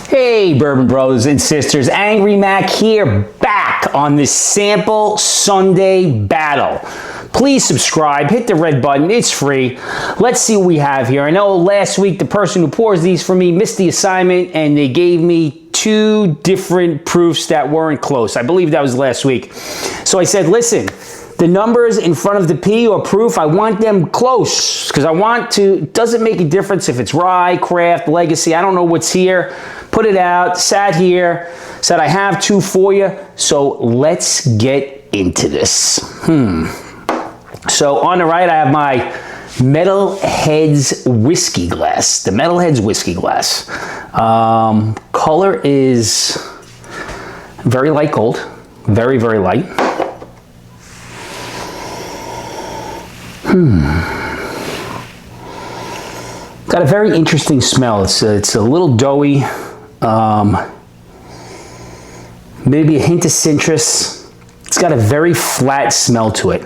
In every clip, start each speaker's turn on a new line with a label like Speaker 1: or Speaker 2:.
Speaker 1: Hey, Bourbon brothers and sisters, Angry Mac here, back on this Sample Sunday battle. Please subscribe, hit the red button, it's free. Let's see what we have here. I know last week the person who pours these for me missed the assignment and they gave me two different proofs that weren't close. I believe that was last week. So I said, listen, the numbers in front of the P or proof, I want them close because I want to, it doesn't make a difference if it's rye, craft, legacy, I don't know what's here. Put it out, sat here, said I have two for you, so let's get into this. So on the right, I have my Metalheads whiskey glass, the Metalheads whiskey glass. Color is very light gold, very, very light. Got a very interesting smell. It's a little doughy, maybe a hint of citrus. It's got a very flat smell to it.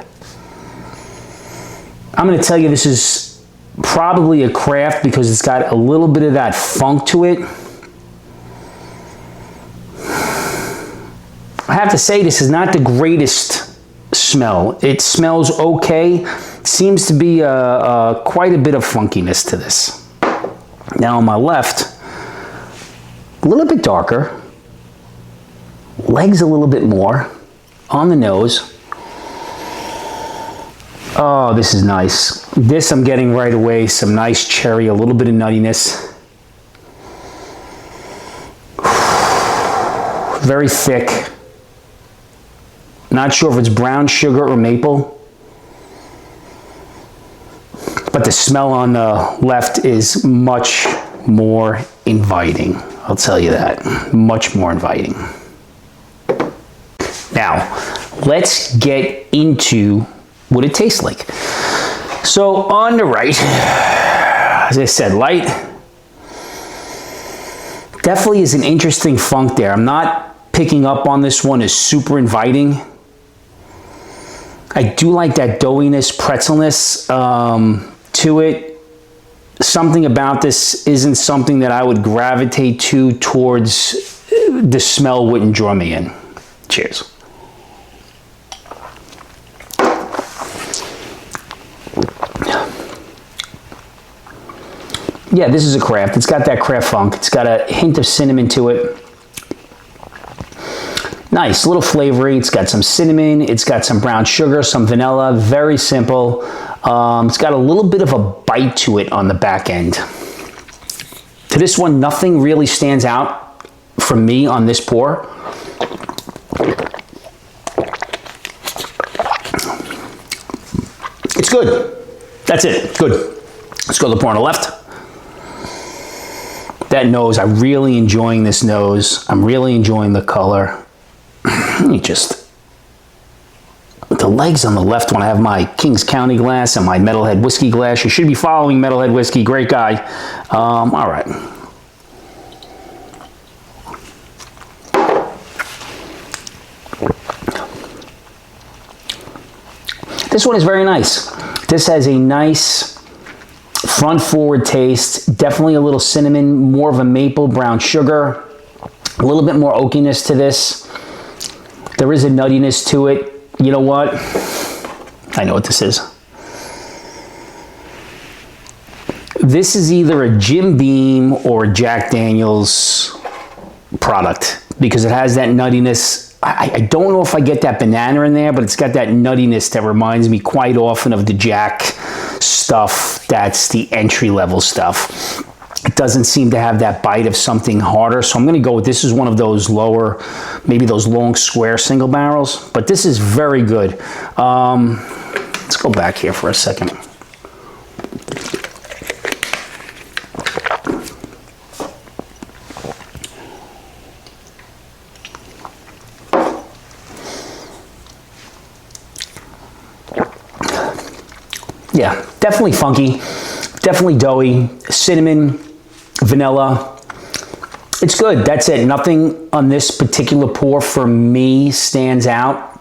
Speaker 1: I'm going to tell you this is probably a craft because it's got a little bit of that funk to it. I have to say this is not the greatest smell. It smells okay. Seems to be quite a bit of funkiness to this. Now on my left, a little bit darker, legs a little bit more, on the nose. Oh, this is nice. This I'm getting right away, some nice cherry, a little bit of nuttiness. Very thick. Not sure if it's brown sugar or maple. But the smell on the left is much more inviting. I'll tell you that. Much more inviting. Now, let's get into what it tastes like. So on the right, as I said, light. Definitely is an interesting funk there. I'm not picking up on this one as super inviting. I do like that doughiness, pretzelness to it. Something about this isn't something that I would gravitate to towards. The smell wouldn't draw me in. Cheers. Yeah, this is a craft. It's got that craft funk. It's got a hint of cinnamon to it. Nice, little flavory. It's got some cinnamon. It's got some brown sugar, some vanilla. Very simple. It's got a little bit of a bite to it on the back end. To this one, nothing really stands out from me on this pour. It's good. That's it. Good. Let's go to the pour on the left. That nose, I'm really enjoying this nose. I'm really enjoying the color. The legs on the left when I have my Kings County glass and my Metalhead whiskey glass. You should be following Metalhead whiskey, great guy. All right. This one is very nice. This has a nice front forward taste, definitely a little cinnamon, more of a maple, brown sugar, a little bit more oakiness to this. There is a nuttiness to it. You know what? I know what this is. This is either a Jim Beam or a Jack Daniels product because it has that nuttiness. I don't know if I get that banana in there, but it's got that nuttiness that reminds me quite often of the Jack stuff. That's the entry-level stuff. It doesn't seem to have that bite of something harder, so I'm going to go with this is one of those lower, maybe those long square single barrels, but this is very good. Let's go back here for a second. Yeah, definitely funky, definitely doughy, cinnamon, vanilla. It's good, that's it. Nothing on this particular pour for me stands out.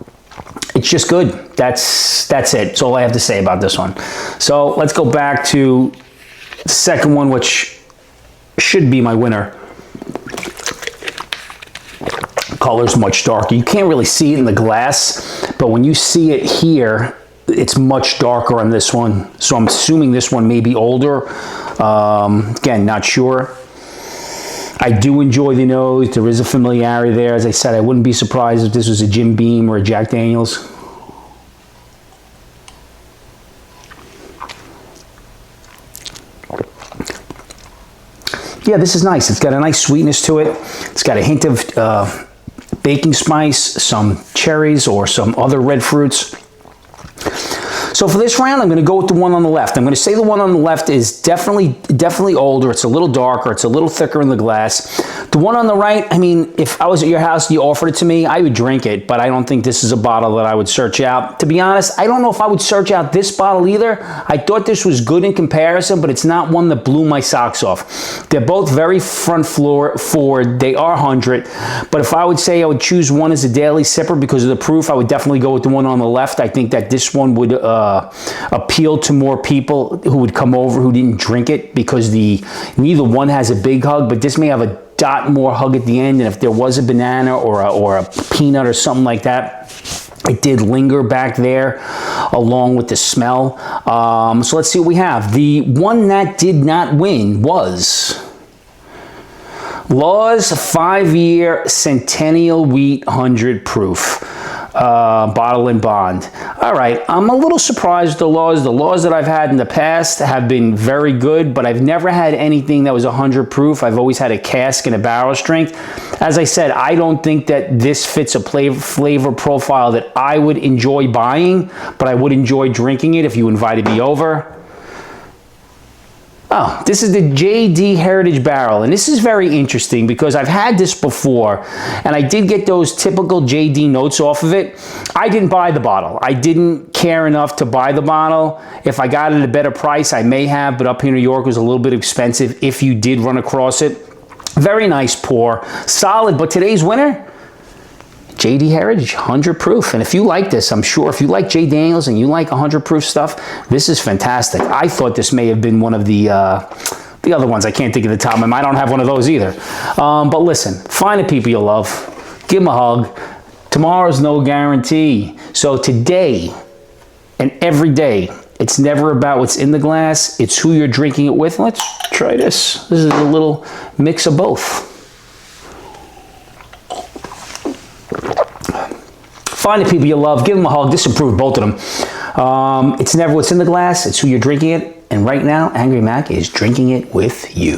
Speaker 1: It's just good. That's it. That's all I have to say about this one. So let's go back to the second one, which should be my winner. Color's much darker. You can't really see it in the glass, but when you see it here, it's much darker on this one. So I'm assuming this one may be older. Again, not sure. I do enjoy the nose. There is a familiarity there. As I said, I wouldn't be surprised if this was a Jim Beam or a Jack Daniels. Yeah, this is nice. It's got a nice sweetness to it. It's got a hint of baking spice, some cherries, or some other red fruits. So for this round, I'm going to go with the one on the left. I'm going to say the one on the left is definitely older. It's a little darker. It's a little thicker in the glass. The one on the right, I mean, if I was at your house and you offered it to me, I would drink it, but I don't think this is a bottle that I would search out. To be honest, I don't know if I would search out this bottle either. I thought this was good in comparison, but it's not one that blew my socks off. They're both very front forward. They are 100, but if I would say I would choose one as a daily sipper because of the proof, I would definitely go with the one on the left. I think that this one would appeal to more people who would come over who didn't drink it, because neither one has a big hug, but this may have a dot more hug at the end, and if there was a banana or a peanut or something like that, it did linger back there along with the smell. So let's see what we have. The one that did not win was Law's 5-year Centennial Wheat 100 proof. Bottle and bond. All right, I'm a little surprised. The laws that I've had in the past have been very good, but I've never had anything that was 100 proof. I've always had a cask and a barrel strength. As I said, I don't think that this fits a flavor profile that I would enjoy buying, but I would enjoy drinking it if you invited me over. Oh, this is the JD Heritage Barrel, and this is very interesting because I've had this before, and I did get those typical JD notes off of it. I didn't buy the bottle. I didn't care enough to buy the bottle. If I got it at a better price, I may have, but up here in New York it was a little bit expensive if you did run across it. Very nice pour, solid, but today's winner, JD Heritage 100 proof. And if you like this, I'm sure if you like J. Daniels and you like 100 proof stuff, this is fantastic. I thought this may have been one of the other ones. I can't think of the top of my mind. I don't have one of those either. But listen, find the people you love, give them a hug. Tomorrow's no guarantee. So today and every day, it's never about what's in the glass. It's who you're drinking it with. Let's try this. This is a little mix of both. Find the people you love, give them a hug, disapprove both of them. It's never what's in the glass, it's who you're drinking it. And right now, Angry Mac is drinking it with you.